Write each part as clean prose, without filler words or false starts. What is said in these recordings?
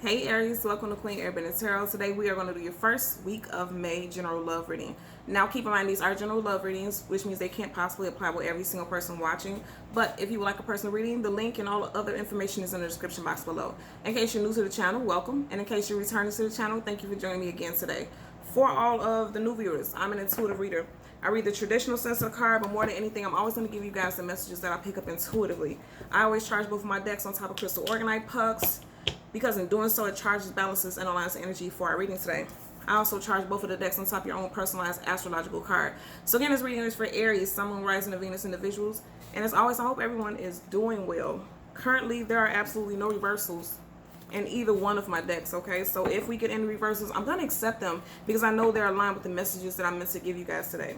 Hey Aries, welcome to Queen Urban Tarot. Today we are going to do your first week of May general love reading. Now keep in mind these are general love readings, which means they can't possibly apply with every single person watching. But if you would like a personal reading, the link and all the other information is in the description box below. In case you're new to the channel, welcome. And in case you're returning to the channel, thank you for joining me again today. For all of the new viewers, I'm an intuitive reader. I read the traditional sense of the card, but more than anything, I'm always going to give you guys the messages that I pick up intuitively. I always charge both of my decks on top of crystal organite pucks, because in doing so, it charges, balances, and aligns the energy for our reading today. I also charge both of the decks on top of your own personalized astrological card. So again, this reading is for Aries, Sun, Moon, Rising, and Venus individuals. And as always, I hope everyone is doing well. Currently, there are absolutely no reversals in either one of my decks, okay? So if we get any reversals, I'm going to accept them because I know they're aligned with the messages that I'm meant to give you guys today.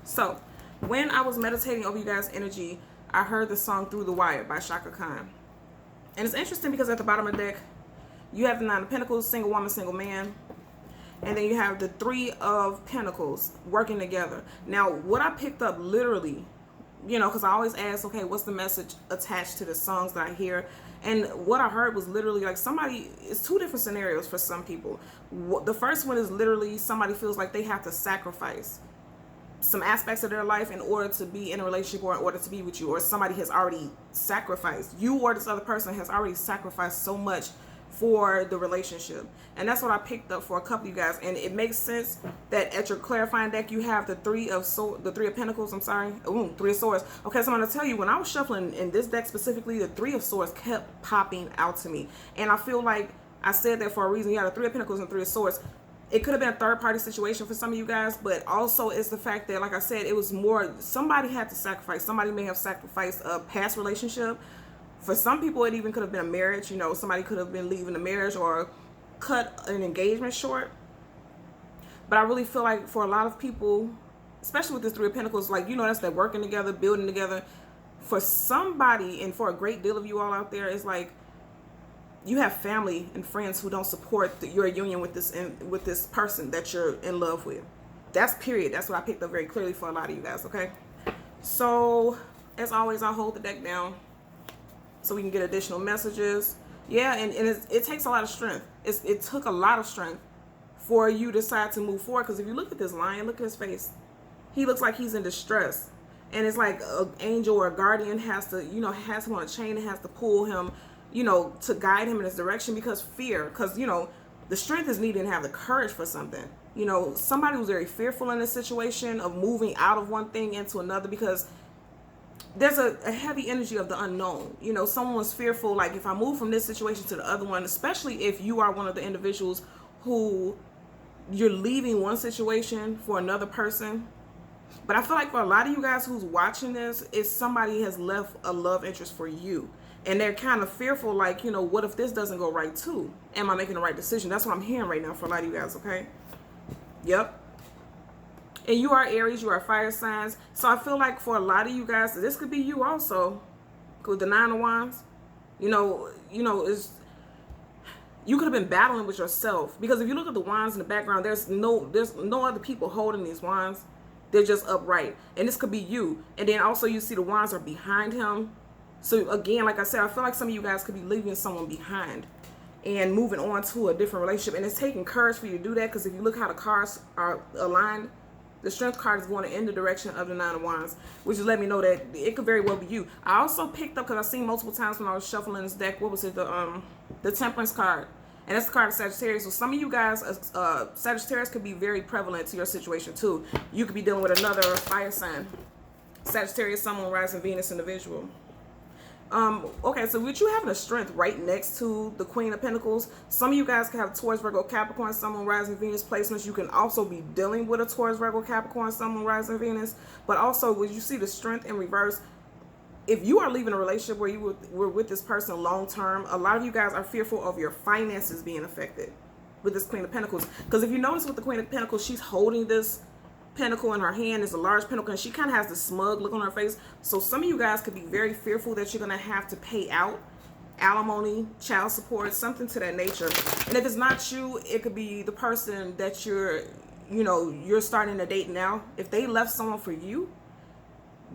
So when I was meditating over you guys' energy, I heard the song Through the Wire by Shaka Khan. And it's interesting because at the bottom of the deck, you have the Nine of Pentacles, single woman, single man. And then you have the Three of Pentacles working together. Now, what I picked up literally, you know, because I always ask, okay, what's the message attached to the songs that I hear? And what I heard was literally like somebody, it's two different scenarios for some people. The first one is literally somebody feels like they have to sacrifice some aspects of their life in order to be in a relationship or in order to be with you, or somebody has already sacrificed. You or this other person has already sacrificed so much for the relationship. And that's what I picked up for a couple of you guys. And it makes sense that at your clarifying deck, you have the Three of Pentacles, Three of Swords. Okay, so I'm going to tell you, when I was shuffling in this deck specifically, the Three of Swords kept popping out to me. And I feel like I said that for a reason. You have the Three of Pentacles and Three of Swords. It could have been a third-party situation for some of you guys, but also it's the fact that, like I said, it was more, somebody had to sacrifice. Somebody may have sacrificed a past relationship. For some people, it even could have been a marriage. You know, somebody could have been leaving a marriage or cut an engagement short. But I really feel like for a lot of people, especially with this Three of Pentacles, like, you know, that's that working together, building together. For somebody, and for a great deal of you all out there, it's like, you have family and friends who don't support your union with this person that you're in love with. That's period. That's what I picked up very clearly for a lot of you guys, okay? So, as always, I'll hold the deck down so we can get additional messages. Yeah, and it takes a lot of strength. It took a lot of strength for you to decide to move forward, because if you look at this lion, look at his face. He looks like he's in distress. And it's like an angel or a guardian has to, you know, has him on a chain and has to pull him, you know, to guide him in his direction, because you know, the strength is needed to have the courage for something. You know, somebody who's very fearful in this situation of moving out of one thing into another, because there's a heavy energy of the unknown. You know, someone's fearful, like, if I move from this situation to the other one, especially if you are one of the individuals who you're leaving one situation for another person. But I feel like for a lot of you guys who's watching this, is somebody has left a love interest for you. And they're kind of fearful, like, you know, what if this doesn't go right too? Am I making the right decision? That's what I'm hearing right now for a lot of you guys, okay? Yep. And you are Aries, you are fire signs. So I feel like for a lot of you guys, this could be you also, with the Nine of Wands. You know, you could have been battling with yourself. Because if you look at the wands in the background, there's no other people holding these wands. They're just upright. And this could be you. And then also you see the wands are behind him. So again, like I said, I feel like some of you guys could be leaving someone behind and moving on to a different relationship. And it's taking courage for you to do that, because if you look how the cards are aligned, the Strength card is going in the direction of the Nine of Wands, which is letting me know that it could very well be you. I also picked up, because I've seen multiple times when I was shuffling this deck, what was it, the Temperance card. And that's the card of Sagittarius. So some of you guys, Sagittarius could be very prevalent to your situation too. You could be dealing with another fire sign. Sagittarius, Sun, Moon, Rising, Venus individual. Okay, so with you having a Strength right next to the Queen of Pentacles, some of you guys can have Taurus, Virgo, Capricorn, Sun, Moon, Rising, Venus placements. You can also be dealing with a Taurus, Virgo, Capricorn, Sun, Moon, Rising, Venus. But also, when you see the Strength in reverse, if you are leaving a relationship where you were with this person long term, a lot of you guys are fearful of your finances being affected with this Queen of Pentacles. Because if you notice with the Queen of Pentacles, she's holding this pentacle in her hand. Is a large pentacle, and she kind of has this smug look on her face. So some of you guys could be very fearful that you're going to have to pay out alimony, child support, something to that nature. And if it's not you, it could be the person that you're starting to date now. If they left someone for you,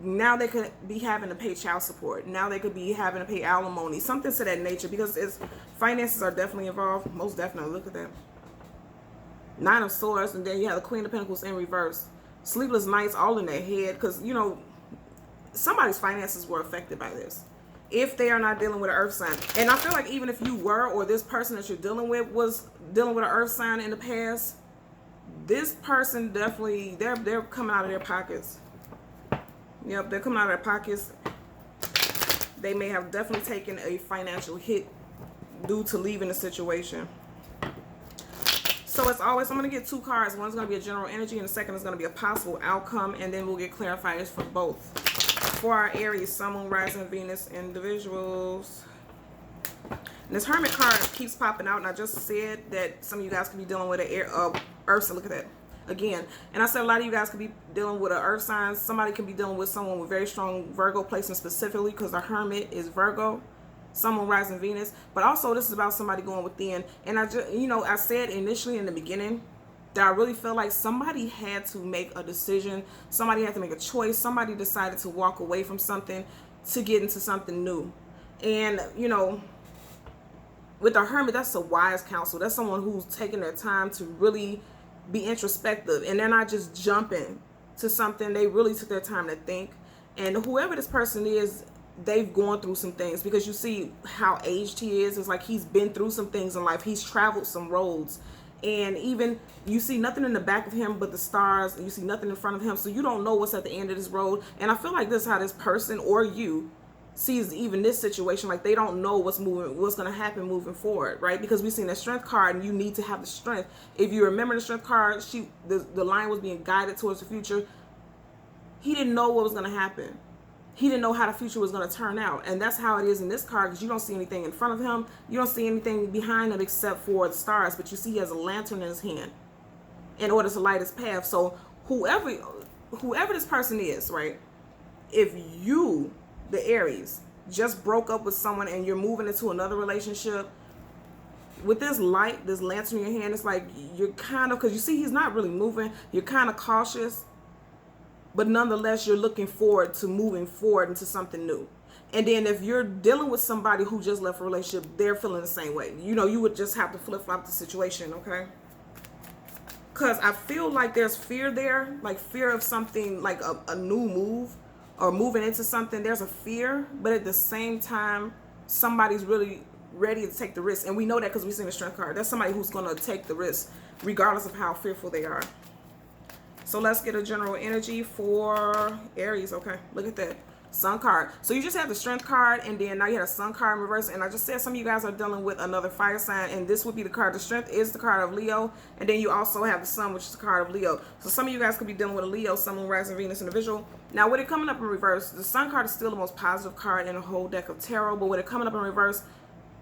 Now they could be having to pay child support. Now they could be having to pay alimony, something to that nature, because it's finances are definitely involved. Most definitely. Look at that. 9 of Swords, and then you have the Queen of Pentacles in reverse. Sleepless nights all in their head, because, you know, somebody's finances were affected by this. If they are not dealing with an earth sign. And I feel like even if you were, or this person that you're dealing with was dealing with an earth sign in the past, this person definitely, they're coming out of their pockets. Yep, they're coming out of their pockets. They may have definitely taken a financial hit due to leaving the situation. So as always, I'm going to get 2 cards. One's going to be a general energy, and the second is going to be a possible outcome, and then we'll get clarifiers for both. For our Aries, Sun, Moon, Rising, Venus individuals. And this Hermit card keeps popping out, and I just said that some of you guys could be dealing with an earth, so look at that. Again, and I said a lot of you guys could be dealing with an earth sign. Somebody could be dealing with someone with very strong Virgo placement specifically, because the Hermit is Virgo, Sun, Moon, Rising, Venus. But also this is about somebody going within. And I just, you know, I said initially in the beginning that I really felt like somebody had to make a decision. Somebody had to make a choice. Somebody decided to walk away from something to get into something new. And, you know, with the Hermit, that's a wise counsel. That's someone who's taking their time to really be introspective, and they're not just jumping to something. They really took their time to think. And whoever this person is, they've gone through some things, because you see how aged he is. It's like he's been through some things in life. He's traveled some roads, and even you see nothing in the back of him but the stars, and you see nothing in front of him, so you don't know what's at the end of this road. And I feel like this is how this person or you sees even this situation. Like they don't know what's going to happen moving forward, right? Because we've seen the Strength card, and you need to have the strength. If you remember the Strength card, the line was being guided towards the future. He didn't know what was going to happen. He didn't know how the future was going to turn out. And that's how it is in this card, because you don't see anything in front of him. You don't see anything behind him except for the stars, but you see he has a lantern in his hand in order to light his path. So whoever this person is, right? If you, the Aries, just broke up with someone and you're moving into another relationship, with this light, this lantern in your hand, it's like you're kind of, because you see he's not really moving, you're kind of cautious, but nonetheless you're looking forward to moving forward into something new. And then if you're dealing with somebody who just left a relationship, they're feeling the same way. You know, you would just have to flip-flop the situation, okay? Because I feel like there's fear there, like fear of something, like a new move, or moving into something. There's a fear, but at the same time, somebody's really ready to take the risk. And we know that because we've seen the Strength card. That's somebody who's going to take the risk, regardless of how fearful they are. So let's get a general energy for Aries. Okay, look at that. Sun card. So you just have the Strength card, and then now you have a Sun card in reverse. And I just said some of you guys are dealing with another fire sign, and this would be the card. The Strength is the card of Leo, and then you also have the Sun, which is the card of Leo. So some of you guys could be dealing with a Leo, Sun, Moon, Rising, Venus individual. Now with it coming up in reverse, the Sun card is still the most positive card in the whole deck of tarot, but with it coming up in reverse,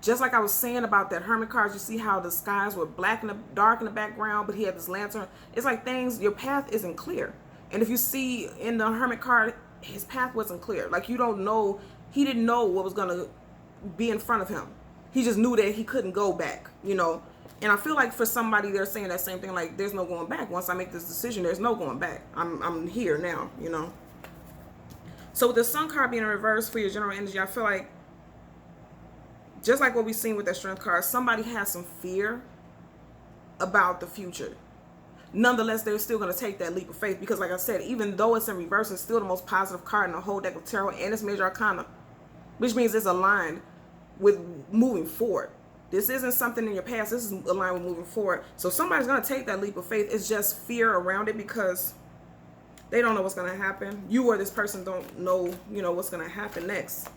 just like I was saying about that Hermit card, you see how the skies were black and dark in the background, but he had this lantern. It's like things, your path isn't clear. And if you see in the Hermit card, his path wasn't clear. Like you don't know, he didn't know what was going to be in front of him. He just knew that he couldn't go back, you know. And I feel like for somebody, they're saying that same thing, like there's no going back. Once I make this decision, there's no going back. I'm here now, you know. So with the Sun card being in reverse for your general energy, I feel like just like what we've seen with that Strength card, somebody has some fear about the future. Nonetheless, they're still going to take that leap of faith, because like I said, even though it's in reverse, it's still the most positive card in the whole deck of tarot, and it's major arcana, which means it's aligned with moving forward. This isn't something in your past. This is aligned with moving forward. So somebody's going to take that leap of faith. It's just fear around it, because they don't know what's going to happen. You or this person don't know, you know, what's going to happen next.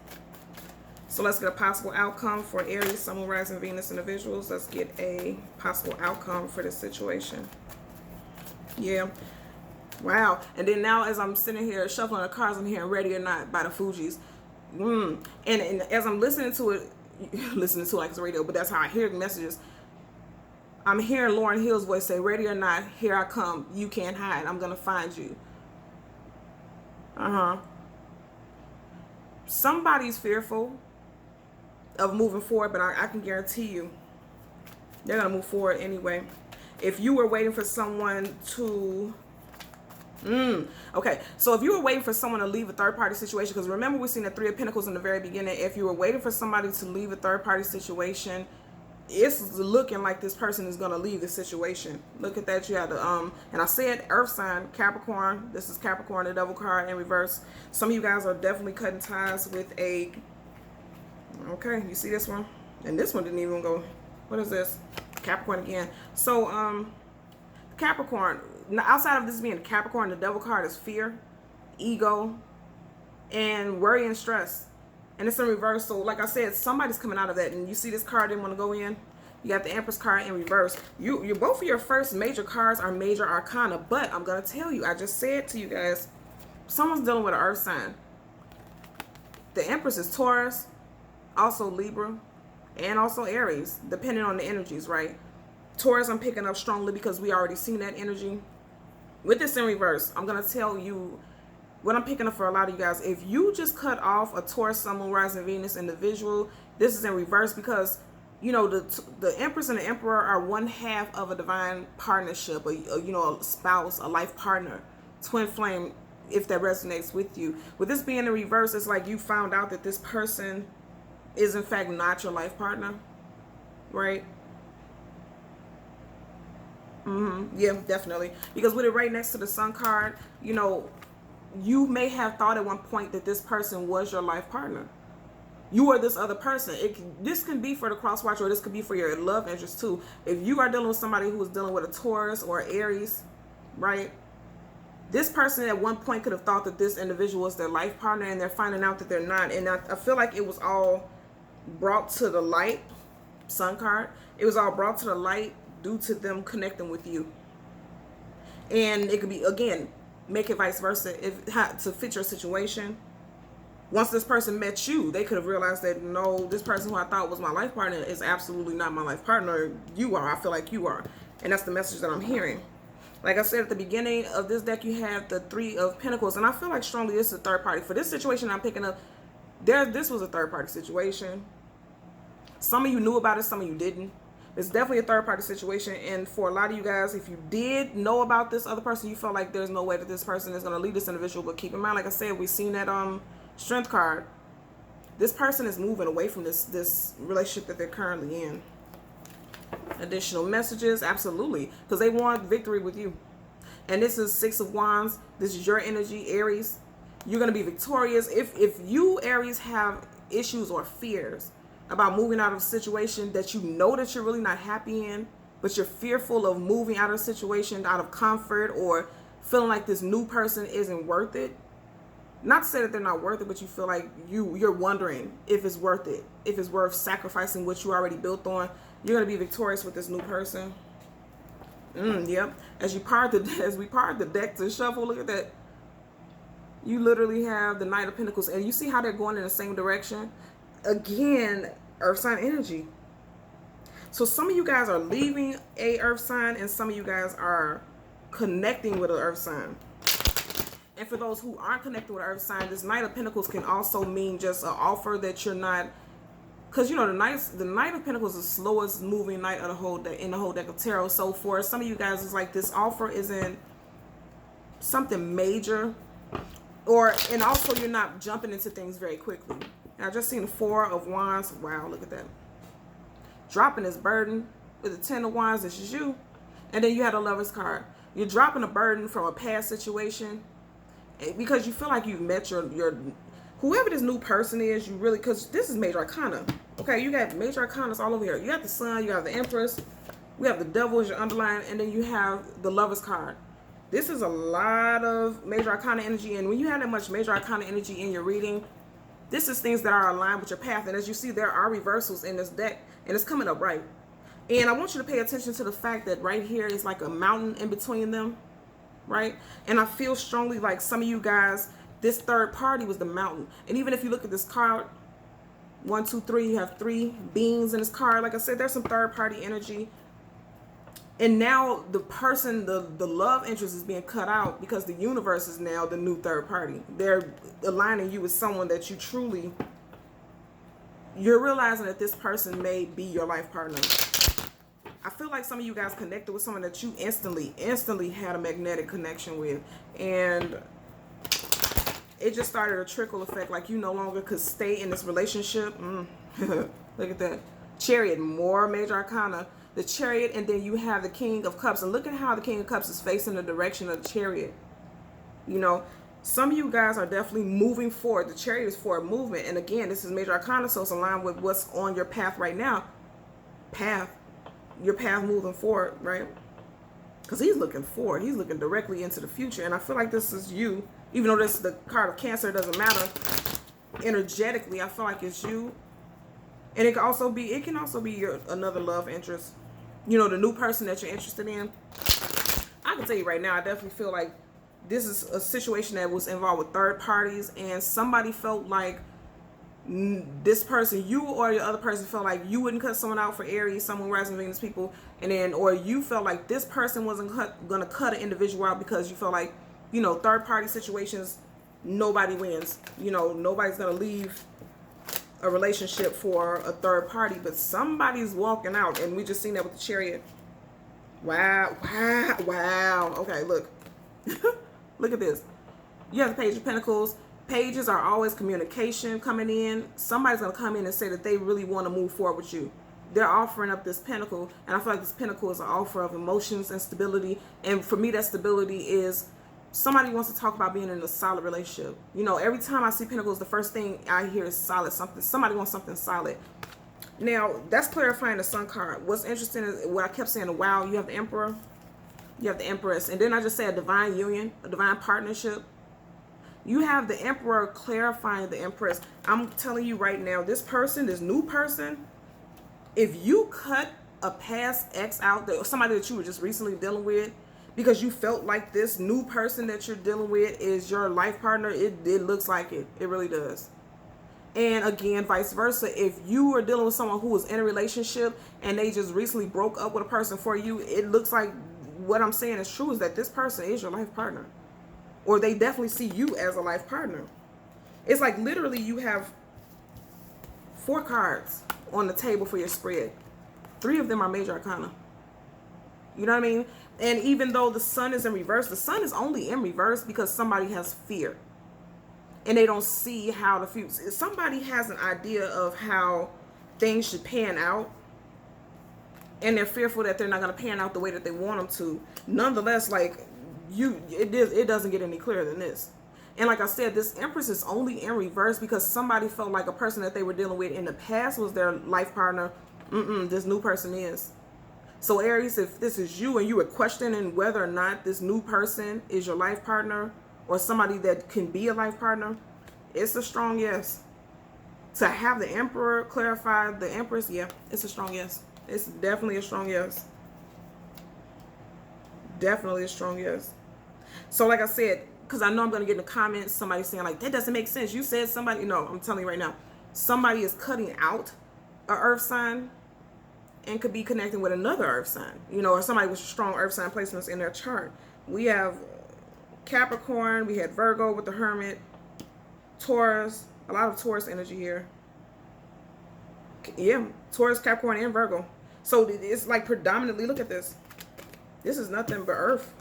So let's get a possible outcome for Aries, Sun, Moon, Rising, Venus individuals. Let's get a possible outcome for this situation. Yeah. Wow. And then now as I'm sitting here shuffling the cards, I'm hearing Ready or Not by the Fugees. And as I'm listening to it like it's radio, but that's how I hear the messages. I'm hearing Lauryn Hill's voice say, "Ready or not, here I come. You can't hide. I'm going to find you." Somebody's fearful of moving forward, but I can guarantee you they're going to move forward anyway. If you were waiting for someone to, Okay, so if you were waiting for someone to leave a third-party situation, because remember we seen the Three of Pentacles in the very beginning. If you were waiting for somebody to leave a third-party situation, it's looking like this person is going to leave the situation. Look at that. You had the and I said earth sign, Capricorn. This is Capricorn, the devil card in reverse. Some of you guys are definitely cutting ties with a, okay, you see this one? And this one didn't even go. What is this? Capricorn again. So Capricorn, outside of this being Capricorn, the devil card is fear, ego, and worry and stress. And it's in reverse. So like I said, somebody's coming out of that. And you see this card didn't want to go in. You got the Empress card in reverse. You both of your first major cards are major arcana. But I'm going to tell you, I just said to you guys, someone's dealing with an earth sign. The Empress is Taurus, also Libra, and also Aries, depending on the energies, right? Taurus I'm picking up strongly because we already seen that energy. With this in reverse, I'm going to tell you what I'm picking up for a lot of you guys. If you just cut off a Taurus, Sun, Moon, Rising, Venus individual, this is in reverse because, you know, the Empress and the Emperor are one half of a divine partnership, you know, a spouse, a life partner, twin flame, if that resonates with you. With this being in reverse, it's like you found out that this person is in fact not your life partner, right? Yeah, definitely. Because with it right next to the Sun card, you know, you may have thought at one point that this person was your life partner. You are this other person. This can be for the cross watch, or this could be for your love interest too. If you are dealing with somebody who is dealing with a Taurus or Aries, right? This person at one point could have thought that this individual was their life partner, and they're finding out that they're not. And I feel like it was all brought to the light, Sun card. It was all brought to the light due to them connecting with you. And it could be, again, make it vice versa. If to fit your situation, once this person met you, they could have realized that no, this person who I thought was my life partner is absolutely not my life partner. You are. I feel like you are. And that's the message that I'm hearing. Like I said at the beginning of this deck, you have the Three of Pentacles, and I feel like strongly this is a third party. For this situation I'm picking up, this was a third party situation. Some of you knew about it, some of you didn't. It's definitely a third-party situation, and for a lot of you guys, if you did know about this other person, you felt like there's no way that this person is going to leave this individual. But keep in mind, like I said, we've seen that Strength card. This person is moving away from this relationship that they're currently in. Additional messages, absolutely, because they want victory with you. And this is Six of Wands. This is your energy, Aries. You're going to be victorious. If you, Aries, have issues or fears about moving out of a situation that you know that you're really not happy in, but you're fearful of moving out of a situation out of comfort, or feeling like this new person isn't worth it. Not to say that they're not worth it, but you feel like you're wondering if it's worth it, if it's worth sacrificing what you already built on. You're gonna be victorious with this new person. Yep. As we part the deck to shuffle, look at that. You literally have the Knight of Pentacles, and you see how they're going in the same direction. Again, earth sign energy. So some of you guys are leaving a earth sign, and some of you guys are connecting with an earth sign. And for those who aren't connected with an earth sign, this Knight of Pentacles can also mean just an offer that you're not, because you know the Knight of Pentacles is the slowest moving knight of the whole deck, in the whole deck of tarot. So for some of you guys, it's like this offer isn't something major, and also you're not jumping into things very quickly. I just seen the Four of Wands. Wow, look at that. Dropping this burden with the Ten of Wands. This is you. And then you had a Lover's card. You're dropping a burden from a past situation because you feel like you've met your whoever this new person is. You really, because this is major arcana. Okay, you got major arcanas all over here. You got the Sun, you have the Empress, we have the Devil as your underline, and then you have the Lover's card. This is a lot of major arcana energy, and when you have that much major arcana energy in your reading, this is things that are aligned with your path. And as you see, there are reversals in this deck, and it's coming up right. And I want you to pay attention to the fact that right here is like a mountain in between them, right? And I feel strongly like some of you guys, this third party was the mountain. And even if you look at this card, 1, 2, 3, you have 3 beings in this card. Like I said, there's some third party energy. And now the person, the love interest is being cut out because the universe is now the new third party. They're aligning you with someone that you truly, you're realizing that this person may be your life partner. I feel like some of you guys connected with someone that you instantly had a magnetic connection with. And it just started a trickle effect. Like you no longer could stay in this relationship. Look at that. Chariot, more major arcana. The Chariot, and then you have the King of Cups. And look at how the King of Cups is facing the direction of the Chariot. You know, some of you guys are definitely moving forward. The Chariot is forward movement. And again, this is major arcana, so it's aligned with what's on your path right now. Your path moving forward, right? Because he's looking forward. He's looking directly into the future. And I feel like this is you. Even though this is the card of Cancer, it doesn't matter. Energetically, I feel like it's you. And it can also be your another love interest. You know, the new person that you're interested in. I can tell you right now, I definitely feel like this is a situation that was involved with third parties, and somebody felt like this person, you or your other person, felt like you wouldn't cut someone out for Aries, someone rising Venus people, and then, or you felt like this person wasn't gonna cut an individual out because you felt like, you know, third party situations, nobody wins. You know, nobody's gonna leave a relationship for a third party, but somebody's walking out, and we just seen that with the Chariot. Wow. Okay, look. Look at this. You have the Page of Pentacles. Pages are always communication coming in. Somebody's going to come in and say that they really want to move forward with you. They're offering up this pentacle, and I feel like this pentacle is an offer of emotions and stability. And for me, that stability is somebody wants to talk about being in a solid relationship. You know, every time I see pentacles, the first thing I hear is solid. Somebody wants something solid. Now, that's clarifying the Sun card. What's interesting is what I kept saying, wow, you have the Emperor, you have the Empress, and then I just say a divine union, a divine partnership. You have the Emperor clarifying the Empress. I'm telling you right now, this person, this new person, if you cut a past ex out, somebody that you were just recently dealing with, because you felt like this new person that you're dealing with is your life partner, it looks like it. It really does. And again, vice versa. If you are dealing with someone who was in a relationship and they just recently broke up with a person for you, it looks like what I'm saying is true, is that this person is your life partner. Or they definitely see you as a life partner. It's like literally you have 4 cards on the table for your spread. 3 of them are major arcana. You know what I mean? And even though the Sun is in reverse, the Sun is only in reverse because somebody has fear. And they don't see how the future. Somebody has an idea of how things should pan out, and they're fearful that they're not going to pan out the way that they want them to. Nonetheless, like it doesn't get any clearer than this. And like I said, this Empress is only in reverse because somebody felt like a person that they were dealing with in the past was their life partner. This new person is. So Aries, if this is you and you were questioning whether or not this new person is your life partner or somebody that can be a life partner, it's a strong yes. To have the Emperor clarify the Empress, yeah, it's a strong yes. It's definitely a strong yes. Definitely a strong yes. So like I said, because I know I'm going to get in the comments, somebody saying like, that doesn't make sense. You said somebody, no, I'm telling you right now, somebody is cutting out a earth sign and could be connecting with another earth sign, you know, or somebody with strong earth sign placements in their chart. We have Capricorn, we had Virgo with the Hermit, Taurus, a lot of Taurus energy here. Yeah, Taurus, Capricorn, and Virgo. So it's like predominantly, look at this. This is nothing but earth.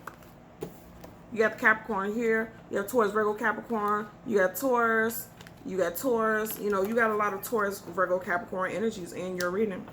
You got the Capricorn here. You have Taurus, Virgo, Capricorn. You got Taurus. You got Taurus. You know, you got a lot of Taurus, Virgo, Capricorn energies in your reading.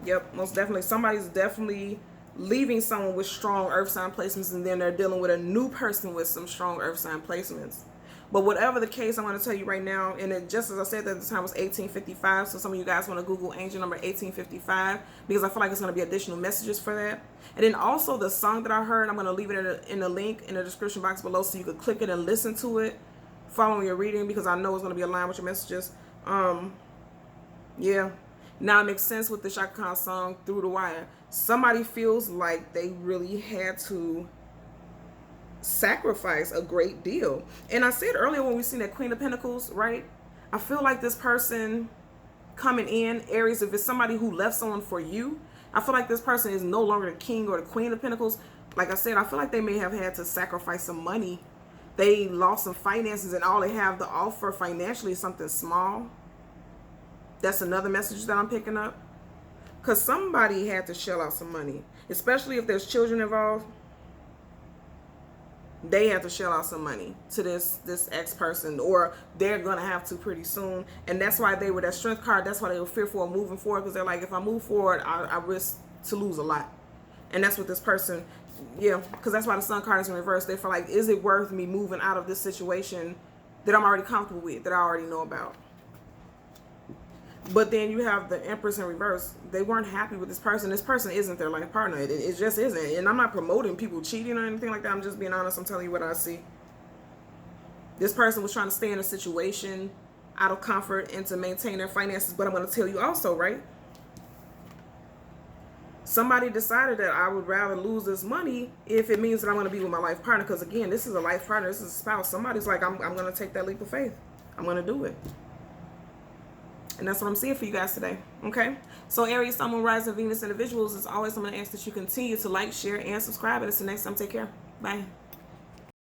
Yep, most definitely. Somebody's definitely leaving someone with strong earth sign placements, and then they're dealing with a new person with some strong earth sign placements. But whatever the case, I'm going to tell you right now, and it, just as I said, at the time was 1855, so some of you guys want to Google angel number 1855, because I feel like it's going to be additional messages for that. And then also the song that I heard, I'm going to leave it in the link in the description box below, so you could click it and listen to it following your reading, because I know it's going to be aligned with your messages. Yeah. Now it makes sense with the Shaka Khan song, Through the Wire. Somebody feels like they really had to sacrifice a great deal. And I said earlier when we seen that Queen of Pentacles, right? I feel like this person coming in, Aries, if it's somebody who left someone for you, I feel like this person is no longer the King or the Queen of Pentacles. Like I said, I feel like they may have had to sacrifice some money. They lost some finances, and all they have to offer financially is something small. That's another message that I'm picking up. Because somebody had to shell out some money, especially if there's children involved. They have to shell out some money to this ex person, or they're gonna have to pretty soon. And that's why they were that strength card. That's why they were fearful of moving forward, because they're like, if I move forward, I risk to lose a lot. And that's what this person, yeah, because that's why the Sun card is in reverse. They feel like, is it worth me moving out of this situation that I'm already comfortable with, that I already know about? But then you have the Empress in reverse. They weren't happy with this person. This person isn't their life partner. It just isn't. And I'm not promoting people cheating or anything like that. I'm just being honest. I'm telling you what I see. This person was trying to stay in a situation out of comfort and to maintain their finances. But I'm going to tell you also, right? Somebody decided that I would rather lose this money if it means that I'm going to be with my life partner. Because again, this is a life partner. This is a spouse. Somebody's like, I'm going to take that leap of faith. I'm going to do it. And that's what I'm seeing for you guys today. Okay? So Aries, Sun, Moon, Rising, Venus individuals, as always, I'm going to ask that you continue to like, share, and subscribe. And until next time, take care. Bye.